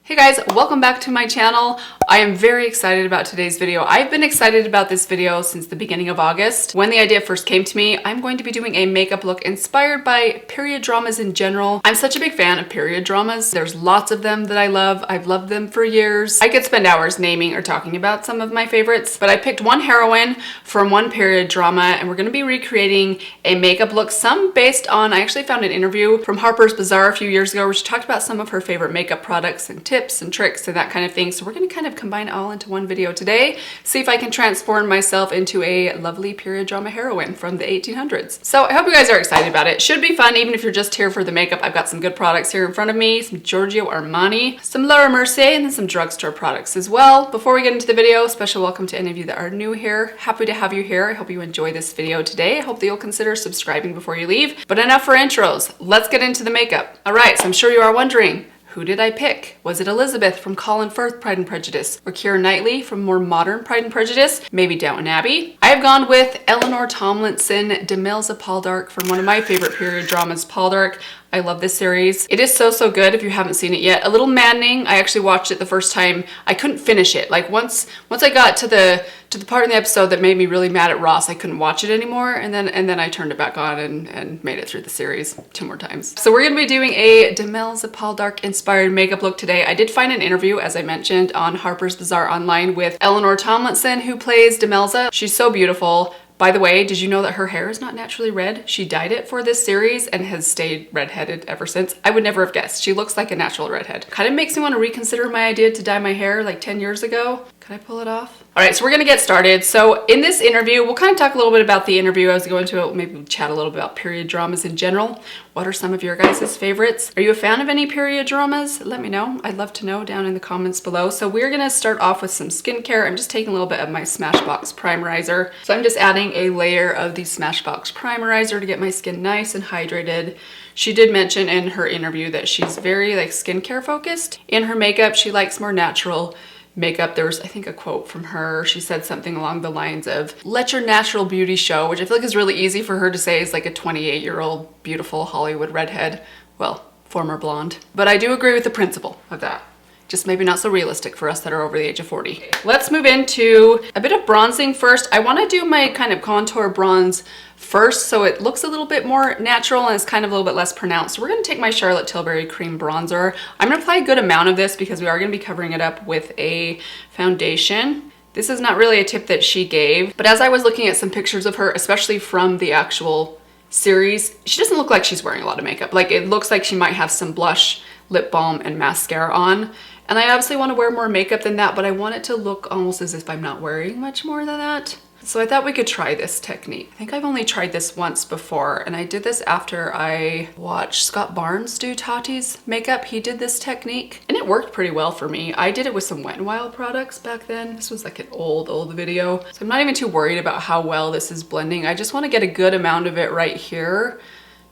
Hey guys, welcome back to my channel. I am very excited about today's video. I've been excited about this video since the beginning of August. When the idea first came to me, I'm going to be doing a makeup look inspired by period dramas in general. I'm such a big fan of period dramas. There's lots of them that I love. I've loved them for years. I could spend hours naming or talking about some of my favorites, but I picked one heroine from one period drama and we're going to be recreating a makeup look, some based on, I actually found an interview from Harper's Bazaar a few years ago where she talked about some of her favorite makeup products and tips and tricks and that kind of thing. So we're going to kind of combine it all into one video today, see if I can transform myself into a lovely period drama heroine from the 1800s. So I hope you guys are excited about it. Should be fun even if you're just here for the makeup. I've got some good products here in front of me, some Giorgio Armani, some Mercier, and then some drugstore products as well. Before we get into the video, special welcome to any of you that are new here. Happy to have you here. I hope you enjoy this video today. I hope that you'll consider subscribing before you leave. But enough for intros. Let's get into the makeup. All right, so I'm sure you are wondering, who did I pick? Was it Elizabeth from Colin Firth Pride and Prejudice? Or Keira Knightley from more modern Pride and Prejudice? Maybe Downton Abbey? I have gone with Eleanor Tomlinson, Demelza Poldark from one of my favorite period dramas, Poldark. I love this series. It is so good if you haven't seen it yet. A little maddening. I actually watched it the first time. I couldn't finish it. Like once I got to the part in the episode that made me really mad at Ross, I couldn't watch it anymore. And then I turned it back on and made it through the series 2 more times. So we're gonna be doing a Demelza Poldark inspired makeup look today. I did find an interview, as I mentioned, on Harper's Bazaar online with Eleanor Tomlinson, who plays Demelza. She's so beautiful. By the way, did you know that her hair is not naturally red? She dyed it for this series and has stayed redheaded ever since. I would never have guessed. She looks like a natural redhead. Kind of makes me want to reconsider my idea to dye my hair like 10 years ago. Can I pull it off? All right, so we're gonna get started. So in this interview, we'll kind of talk a little bit about the interview as we go into it. Maybe we'll chat a little bit about period dramas in general. What are some of your guys' favorites? Are you a fan of any period dramas? Let me know. I'd love to know down in the comments below. So we're gonna start off with some skincare. I'm just taking a little bit of my Smashbox Primerizer. So I'm just adding a layer of the Smashbox Primerizer to get my skin nice and hydrated. She did mention in her interview that she's very like skincare focused. In her makeup, she likes more natural makeup. There was, I think, a quote from her. She said something along the lines of, let your natural beauty show, which I feel like is really easy for her to say as like a 28-year-old beautiful Hollywood redhead. Well, former blonde. But I do agree with the principle of that. Just maybe not so realistic for us that are over the age of 40. Let's move into a bit of bronzing first. I want to do my kind of contour bronze first so it looks a little bit more natural and it's kind of a little bit less pronounced. So we're going to take my Charlotte Tilbury Cream Bronzer. I'm going to apply a good amount of this because we are going to be covering it up with a foundation. This is not really a tip that she gave, but as I was looking at some pictures of her, especially from the actual series, she doesn't look like she's wearing a lot of makeup. Like it looks like she might have some blush, lip balm, and mascara on. And I obviously want to wear more makeup than that, but I want it to look almost as if I'm not wearing much more than that. So I thought we could try this technique. I think I've only tried this once before, and I did this after I watched Scott Barnes do Tati's makeup. He did this technique, and it worked pretty well for me. I did it with some Wet n Wild products back then. This was like an old video. So I'm not even too worried about how well this is blending. I just want to get a good amount of it right here,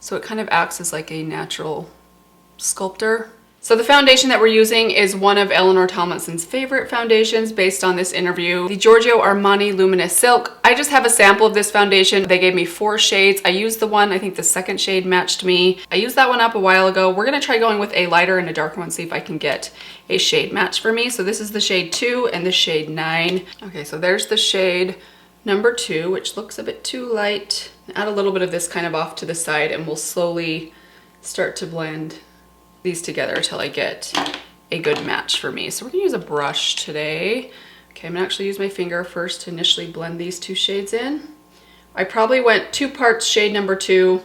so it kind of acts as like a natural sculptor. So the foundation that we're using is one of Eleanor Tomlinson's favorite foundations based on this interview, the Giorgio Armani Luminous Silk. I just have a sample of this foundation. They gave me 4 shades. I used the one, I think the second shade matched me. I used that one up a while ago. We're gonna try going with a lighter and a darker one, see if I can get a shade match for me. So this is the shade 2 and the shade 9. Okay, so there's the shade number 2, which looks a bit too light. Add a little bit of this kind of off to the side and we'll slowly start to blend these together until I get a good match for me. So we're gonna use a brush today. Okay, I'm gonna actually use my finger first to initially blend these 2 shades in. I probably went 2 parts shade number 2,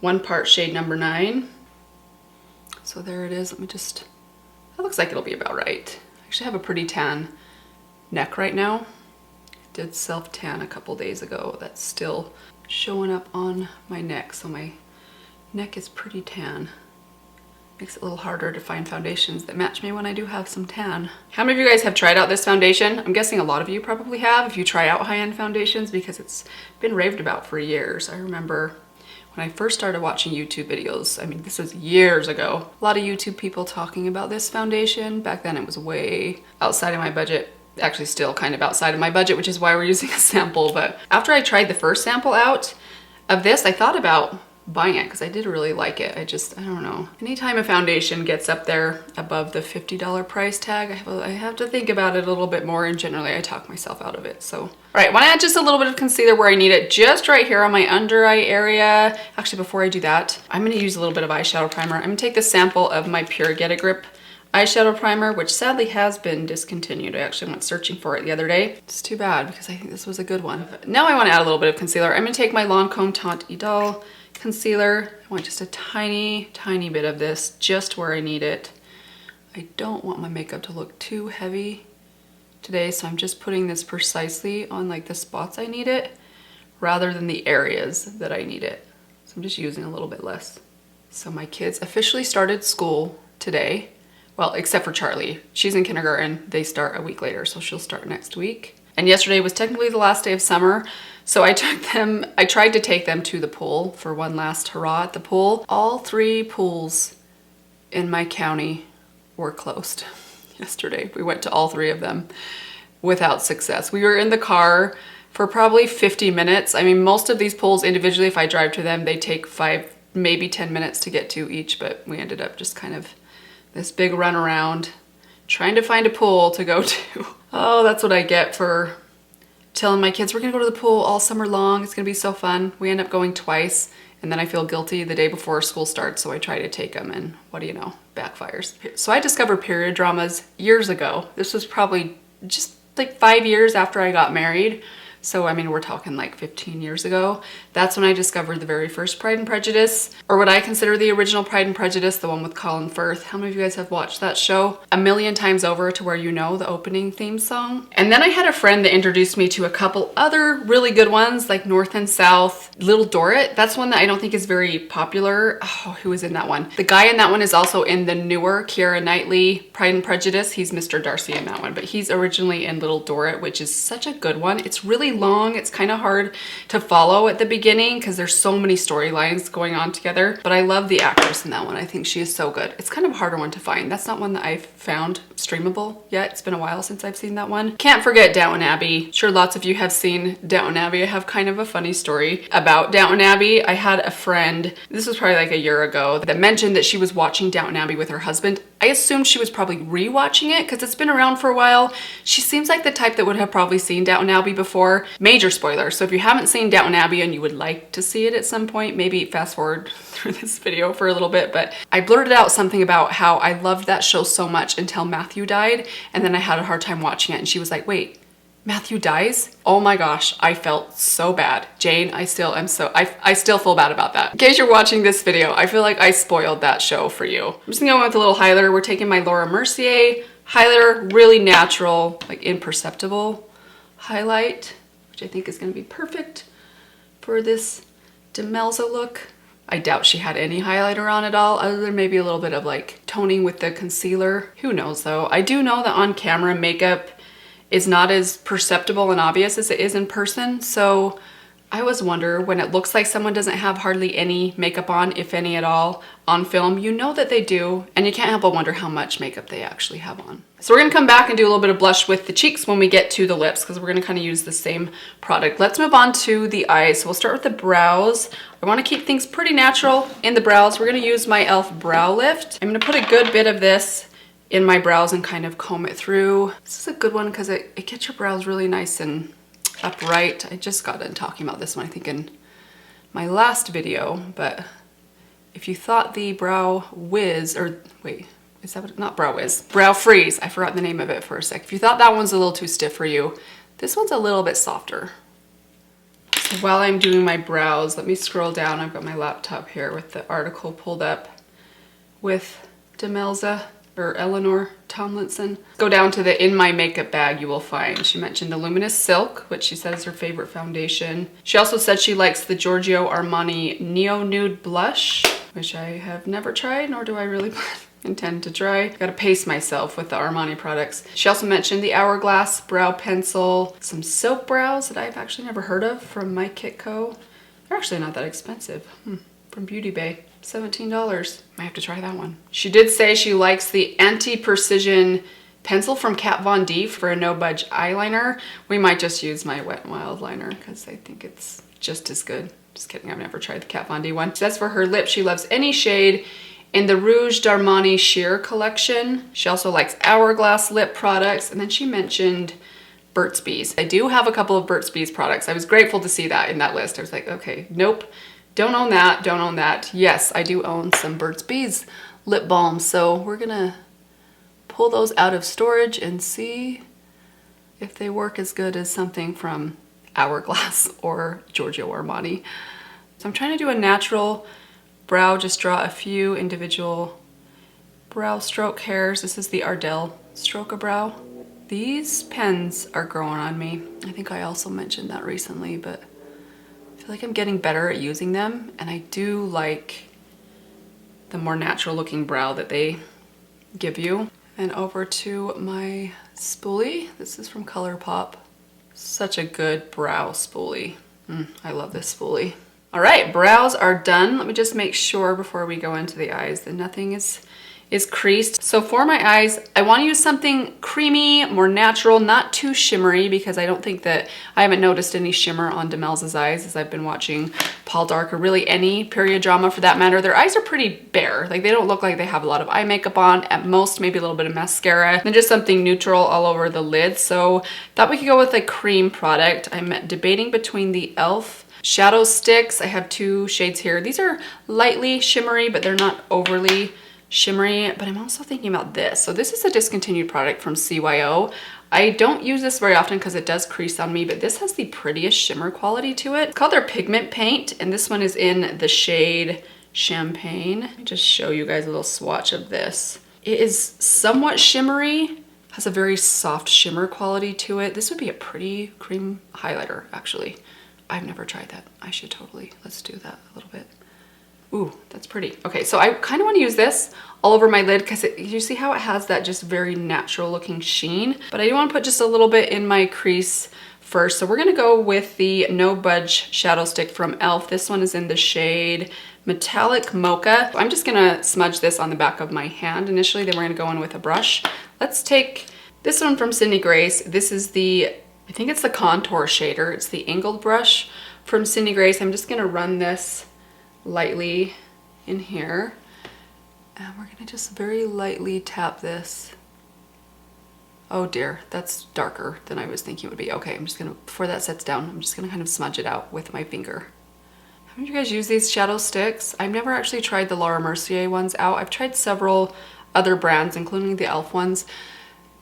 1 part shade number 9. So there it is. Let me just, that looks like it'll be about right. I actually have a pretty tan neck right now. I did self-tan a couple days ago. That's still showing up on my neck. So my neck is pretty tan. Makes it a little harder to find foundations that match me when I do have some tan. How many of you guys have tried out this foundation? I'm guessing a lot of you probably have if you try out high-end foundations because it's been raved about for years. I remember when I first started watching YouTube videos, I mean, this was years ago, a lot of YouTube people talking about this foundation. Back then it was way outside of my budget. Actually still kind of outside of my budget, which is why we're using a sample. But after I tried the first sample out of this, I thought about buying it because I did really like it. I don't know. Anytime a foundation gets up there above the $50 price tag, I have to think about it a little bit more, and generally I talk myself out of it. So, all right, want to add just a little bit of concealer where I need it, just right here on my under eye area. Actually, before I do that, I'm going to use a little bit of eyeshadow primer. I'm going to take the sample of my Pure Get a Grip eyeshadow primer, which sadly has been discontinued. I actually went searching for it the other day. It's too bad because I think this was a good one. Now I want to add a little bit of concealer. I'm going to take my Lancome Teint Idole concealer. I want just a tiny bit of this just where I need it. I don't want my makeup to look too heavy today, so I'm just putting this precisely on like the spots I need it rather than the areas that I need it. So I'm just using a little bit less. So my kids officially started school today. Well, except for Charlie. She's in kindergarten. They start a week later, so she'll start next week. And yesterday was technically the last day of summer, so I tried to take them to the pool for one last hurrah at the pool. All 3 pools in my county were closed yesterday. We went to all 3 of them without success. We were in the car for probably 50 minutes. I mean, most of these pools individually, if I drive to them, they take 5, maybe 10 minutes to get to each, but we ended up just kind of this big run around trying to find a pool to go to. Oh, that's what I get for telling my kids we're gonna go to the pool all summer long. It's gonna be so fun. We end up going twice, and then I feel guilty the day before school starts, so I try to take them, and what do you know, backfires. So I discovered period dramas years ago. This was probably just like 5 years after I got married. So, I mean, we're talking like 15 years ago. That's when I discovered the very first Pride and Prejudice, or what I consider the original Pride and Prejudice, the one with Colin Firth. How many of you guys have watched that show a million times over to where you know the opening theme song? And then I had a friend that introduced me to a couple other really good ones, like North and South. Little Dorrit, that's one that I don't think is very popular. Oh, who is in that one? The guy in that one is also in the newer Keira Knightley Pride and Prejudice. He's Mr. Darcy in that one, but he's originally in Little Dorrit, which is such a good one. It's really long. It's kind of hard to follow at the beginning because there's so many storylines going on together, but I love the actress in that one. I think she is so good. It's kind of a harder one to find. That's not one that I've found streamable yet. It's been a while since I've seen that one. Can't forget Downton Abbey. Sure, lots of you have seen Downton Abbey. I have kind of a funny story about Downton Abbey. I had a friend, this was probably like a year ago, that mentioned that she was watching Downton Abbey with her husband. I assumed she was probably rewatching it because it's been around for a while. She seems like the type that would have probably seen Downton Abbey before. Major spoiler. So if you haven't seen Downton Abbey and you would like to see it at some point, maybe fast forward through this video for a little bit, but I blurted out something about how I loved that show so much until Matthew died, and then I had a hard time watching it, and she was like, wait, Matthew dies? Oh my gosh, I felt so bad. Jane, I still feel bad about that. In case you're watching this video, I feel like I spoiled that show for you. I'm just gonna go with a little highlighter. We're taking my Laura Mercier highlighter, really natural, like imperceptible highlight, which I think is gonna be perfect for this Demelza look. I doubt she had any highlighter on at all, other than maybe a little bit of like toning with the concealer. Who knows though? I do know that on camera makeup is not as perceptible and obvious as it is in person, so I always wonder when it looks like someone doesn't have hardly any makeup on, if any at all, on film, you know that they do, and you can't help but wonder how much makeup they actually have on. So we're gonna come back and do a little bit of blush with the cheeks when we get to the lips, because we're gonna kind of use the same product. Let's move on to the eyes. So we'll start with the brows. I wanna keep things pretty natural in the brows. We're gonna use my e.l.f. Brow Lift. I'm gonna put a good bit of this in my brows and kind of comb it through. This is a good one because it gets your brows really nice and upright. I just got done talking about this one, I think, in my last video, but if you thought the Brow Wiz, or wait, is that what, not Brow Wiz, Brow Freeze, I forgot the name of it for a sec. If you thought that one's a little too stiff for you, this one's a little bit softer. So while I'm doing my brows, let me scroll down. I've got my laptop here with the article pulled up with Demelza, or Eleanor Tomlinson. Go down to the In My Makeup bag you will find. She mentioned the Luminous Silk, which she said is her favorite foundation. She also said she likes the Giorgio Armani Neo Nude Blush, which I have never tried, nor do I really intend to try. Gotta pace myself with the Armani products. She also mentioned the Hourglass Brow Pencil, some silk brows that I've actually never heard of from My Kit Co. They're actually not that expensive. From Beauty Bay. $17. Might have to try that one. She did say she likes the Anti-Precision pencil from Kat Von D for a no-budge eyeliner. We might just use my Wet n Wild liner because I think it's just as good. Just kidding, I've never tried the Kat Von D one. That's for her lips. She loves any shade in the Rouge d'Armani Sheer collection. She also likes Hourglass lip products. And then she mentioned Burt's Bees. I do have a couple of Burt's Bees products. I was grateful to see that in that list. I was like, okay, nope, don't own that, don't own that. Yes, I do own some Burt's Bees lip balms. So we're gonna pull those out of storage and see if they work as good as something from Hourglass or Giorgio Armani. So I'm trying to do a natural brow, just draw a few individual brow stroke hairs. This is the Ardell Stroke-A-Brow. These pens are growing on me. I think I also mentioned that recently, but I feel like I'm getting better at using them, and I do like the more natural looking brow that they give you. And over to my spoolie. This is from ColourPop. Such a good brow spoolie. I love this spoolie. All right, brows are done. Let me just make sure before we go into the eyes that nothing is creased. So for my eyes, I want to use something creamy, more natural, not too shimmery, because I don't think that I haven't noticed any shimmer on Demelza's eyes as I've been watching Paul Dark, or really any period drama for that matter. Their eyes are pretty bare. Like, they don't look like they have a lot of eye makeup on. At most, maybe a little bit of mascara, and just something neutral all over the lid. So thought we could go with a cream product. I'm debating between the e.l.f. shadow sticks. I have 2 shades here. These are lightly shimmery, but they're not overly shimmery. But I'm also thinking about this. So this is a discontinued product from CYO. I don't use this very often because it does crease on me, but this has the prettiest shimmer quality to it. It's called their pigment paint, and this one is in the shade Champagne. Let me just show you guys a little swatch of this. It is somewhat shimmery, has a very soft shimmer quality to it. This would be a pretty cream highlighter, actually. I've never tried that. I should totally, let's do that a little bit. Ooh, that's pretty. Okay, so I kind of want to use this all over my lid because you see how it has that just very natural looking sheen, but I do want to put just a little bit in my crease first. So we're going to go with the No Budge shadow stick from e.l.f. This one is in the shade Metallic Mocha. I'm just going to smudge this on the back of my hand initially, then we're going to go in with a brush. Let's take this one from Cindy Grace. This is the, I think it's the contour shader. It's the angled brush from Cindy Grace. I'm just going to run this lightly in here, and we're gonna just very lightly tap this. Oh dear, that's darker than I was thinking it would be. Okay, I'm just gonna, before that sets down, I'm just gonna kind of smudge it out with my finger. Haven't you guys used these shadow sticks? I've never actually tried the Laura Mercier ones out. I've tried several other brands, including the e.l.f. ones.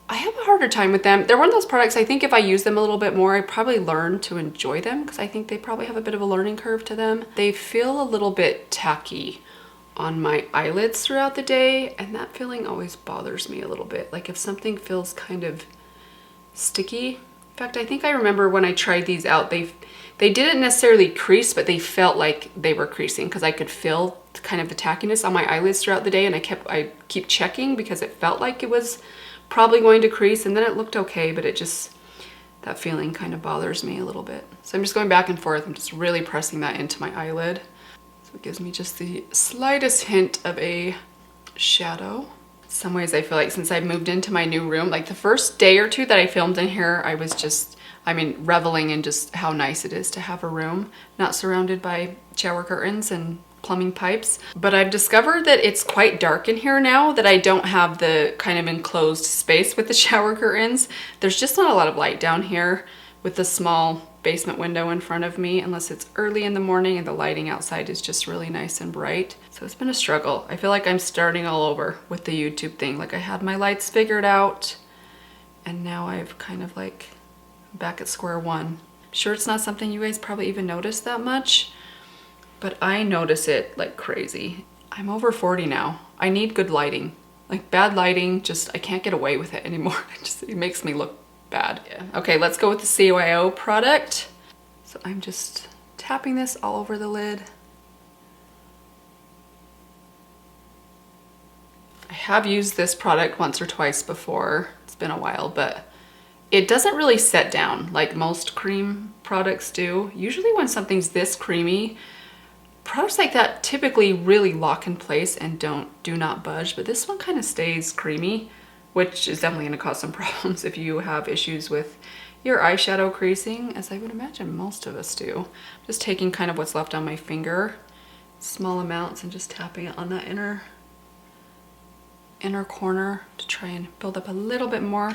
I have a harder time with them. They're one of those products, I think if I use them a little bit more, I probably learn to enjoy them, because I think they probably have a bit of a learning curve to them. They feel a little bit tacky on my eyelids throughout the day, and that feeling always bothers me a little bit. Like if something feels kind of sticky. In fact, I think I remember when I tried these out, they didn't necessarily crease, but they felt like they were creasing because I could feel kind of the tackiness on my eyelids throughout the day, and I keep checking because it felt like it was probably going to crease, and then it looked okay, but it just, that feeling kind of bothers me a little bit. So I'm just going back and forth. I'm just really pressing that into my eyelid. So it gives me just the slightest hint of a shadow. In some ways I feel like since I've moved into my new room, like the first day or two that I filmed in here, I was just, I mean, reveling in just how nice it is to have a room not surrounded by shower curtains and plumbing pipes. But I've discovered that it's quite dark in here now that I don't have the kind of enclosed space with the shower curtains. There's just not a lot of light down here with the small basement window in front of me, unless it's early in the morning and the lighting outside is just really nice and bright. So it's been a struggle. I feel like I'm starting all over with the YouTube thing. Like I had my lights figured out, and now I've kind of like back at square one. I'm sure it's not something you guys probably even notice that much, but I notice it like crazy. I'm over 40 now. I need good lighting. Like bad lighting, just, I can't get away with it anymore. It makes me look bad. Yeah. Okay, let's go with the CYO product. So I'm just tapping this all over the lid. I have used this product once or twice before. It's been a while, but it doesn't really set down like most cream products do. Usually when something's this creamy, products like that typically really lock in place and do not budge, but this one kind of stays creamy, which is definitely going to cause some problems if you have issues with your eyeshadow creasing, as I would imagine most of us do. Just taking kind of what's left on my finger, small amounts, and just tapping it on that inner corner to try and build up a little bit more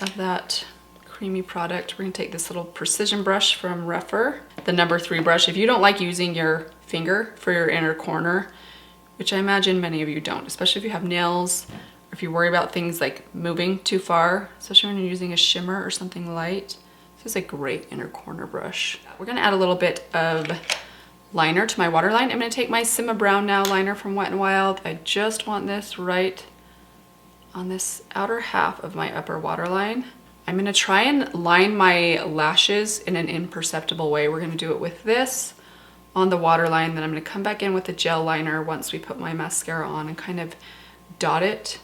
of that creamy product. We're gonna take this little precision brush from Rephr, the number 3 brush. If you don't like using your finger for your inner corner, which I imagine many of you don't, especially if you have nails, or if you worry about things like moving too far, especially when you're using a shimmer or something light, this is a great inner corner brush. We're gonna add a little bit of liner to my waterline. I'm gonna take my Simma Brown Now liner from Wet n Wild. I just want this right on this outer half of my upper waterline. I'm gonna try and line my lashes in an imperceptible way. We're gonna do it with this on the waterline, then I'm gonna come back in with the gel liner once we put my mascara on and kind of dot it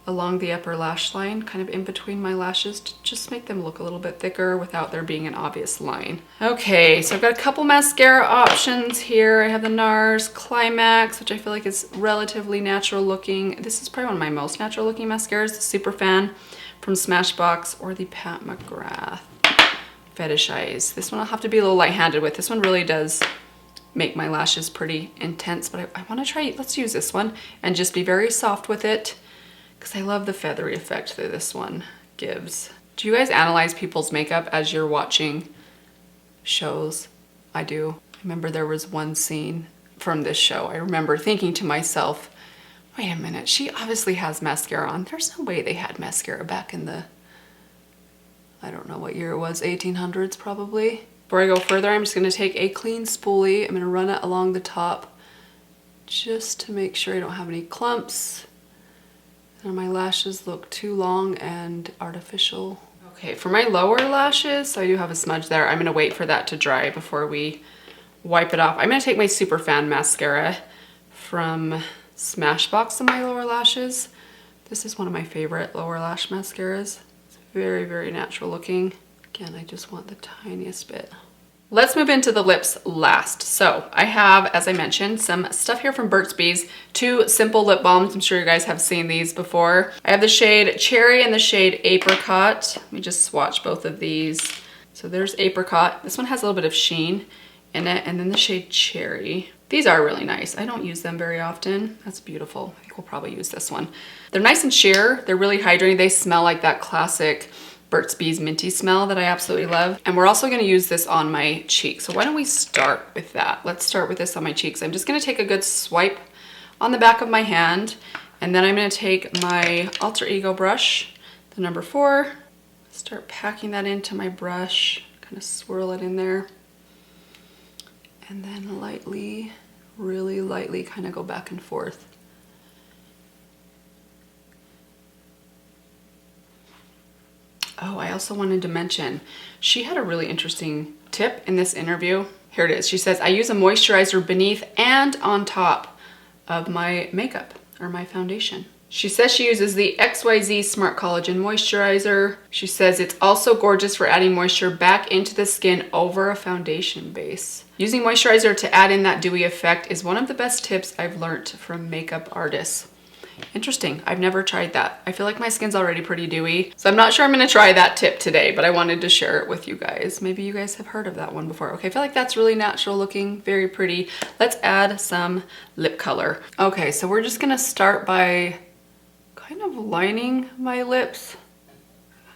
along the upper lash line, kind of in between my lashes, to just make them look a little bit thicker without there being an obvious line. Okay, so I've got a couple mascara options here. I have the NARS Climax, which I feel like is relatively natural looking. This is probably one of my most natural looking mascaras, the Super Fan from Smashbox, or the Pat McGrath Fetish Eyes. This one I'll have to be a little light-handed with. This one really does make my lashes pretty intense, but I want to try, let's use this one and just be very soft with it, because I love the feathery effect that this one gives. Do you guys analyze people's makeup as you're watching shows? I do. I remember there was one scene from this show. I remember thinking to myself, wait a minute, she obviously has mascara on. There's no way they had mascara back in the, I don't know what year it was, 1800s probably. Before I go further, I'm just gonna take a clean spoolie. I'm gonna run it along the top just to make sure I don't have any clumps and my lashes look too long and artificial. Okay, for my lower lashes, so I do have a smudge there. I'm gonna wait for that to dry before we wipe it off. I'm gonna take my Super Fan mascara from Smashbox on my lower lashes. This is one of my favorite lower lash mascaras. It's very, very natural looking. Again, I just want the tiniest bit. Let's move into the lips last. So I have, as I mentioned, some stuff here from Burt's Bees, 2 simple lip balms. I'm sure you guys have seen these before. I have the shade Cherry and the shade Apricot. Let me just swatch both of these. So there's Apricot. This one has a little bit of sheen in it, and then the shade Cherry. These are really nice. I don't use them very often. That's beautiful. I think we'll probably use this one. They're nice and sheer. They're really hydrating. They smell like that classic Burt's Bees minty smell that I absolutely love. And we're also gonna use this on my cheeks. So why don't we start with that? Let's start with this on my cheeks. I'm just gonna take a good swipe on the back of my hand, and then I'm gonna take my Alter Ego brush, the number 4, start packing that into my brush, kind of swirl it in there, and then lightly, really lightly kind of go back and forth. Oh, I also wanted to mention, she had a really interesting tip in this interview. Here it is. She says, I use a moisturizer beneath and on top of my makeup or my foundation. She says she uses the XYZ Smart Collagen Moisturizer. She says it's also gorgeous for adding moisture back into the skin over a foundation base. Using moisturizer to add in that dewy effect is one of the best tips I've learned from makeup artists. Interesting. I've never tried that. I feel like my skin's already pretty dewy, so I'm not sure I'm gonna try that tip today, but I wanted to share it with you guys. Maybe you guys have heard of that one before. Okay, I feel like that's really natural looking, very pretty. Let's add some lip color. Okay, so we're just gonna start by kind of lining my lips.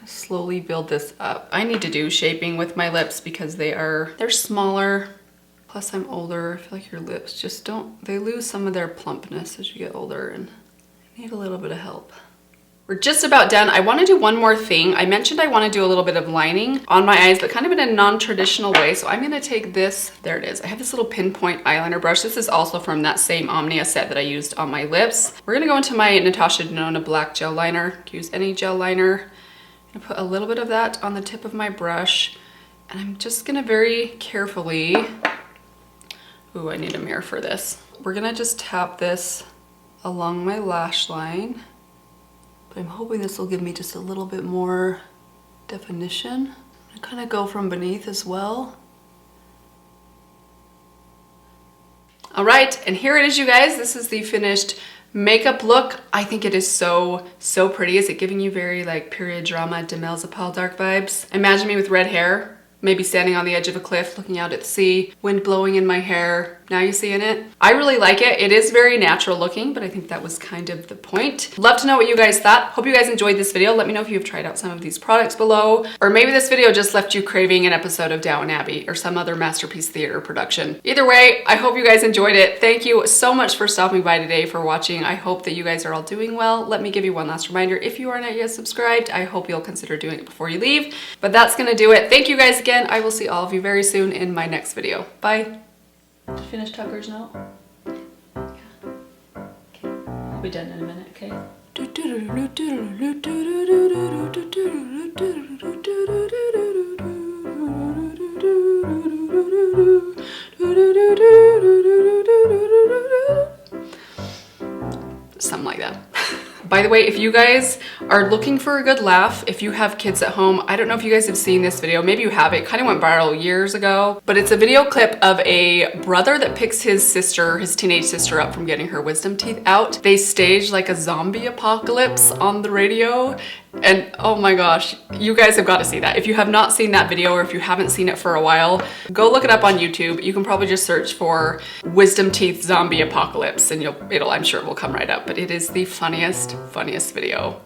Slowly build this up. I need to do shaping with my lips because they're smaller. Plus I'm older. I feel like your lips just they lose some of their plumpness as you get older and need a little bit of help. We're just about done. I want to do one more thing. I mentioned I want to do a little bit of lining on my eyes, but kind of in a non-traditional way. So I'm going to take this, there it is. I have this little pinpoint eyeliner brush. This is also from that same Omnia set that I used on my lips. We're going to go into my Natasha Denona black gel liner. Use any gel liner. I'm going to put a little bit of that on the tip of my brush. And I'm just going to very carefully, ooh, I need a mirror for this. We're going to just tap this along my lash line, but I'm hoping this will give me just a little bit more definition. I kind of go from beneath as well. All right, and here it is, you guys. This is the finished Makeup look, I think it is so pretty. Is it giving you very like period drama Demelzapal dark vibes? Imagine me with red hair, maybe standing on the edge of a cliff looking out at the sea, wind blowing in my hair. Now you seeing it? I really like it. It is very natural looking, but I think that was kind of the point. Love to know what you guys thought. Hope you guys enjoyed this video. Let me know if you've tried out some of these products below, or maybe this video just left you craving an episode of Downton Abbey or some other Masterpiece Theater production. Either way, I hope you guys enjoyed it. Thank you so much for stopping by today, for watching. I hope that you guys are all doing well. Let me give you one last reminder. If you are not yet subscribed, I hope you'll consider doing it before you leave. But that's gonna do it. Thank you guys again. I will see all of you very soon in my next video. Bye. Did you finish Tucker's note? Yeah. Okay. We'll be done in a minute, okay? Something like that. By the way, if you guys are looking for a good laugh, if you have kids at home, I don't know if you guys have seen this video, maybe you have. It kind of went viral years ago, but it's a video clip of a brother that picks his sister, his teenage sister, up from getting her wisdom teeth out. They stage like a zombie apocalypse on the radio, and oh my gosh, you guys have got to see that. If you have not seen that video, or if you haven't seen it for a while, go look it up on YouTube. You can probably just search for wisdom teeth zombie apocalypse and I'm sure it will come right up, but it is the funniest video.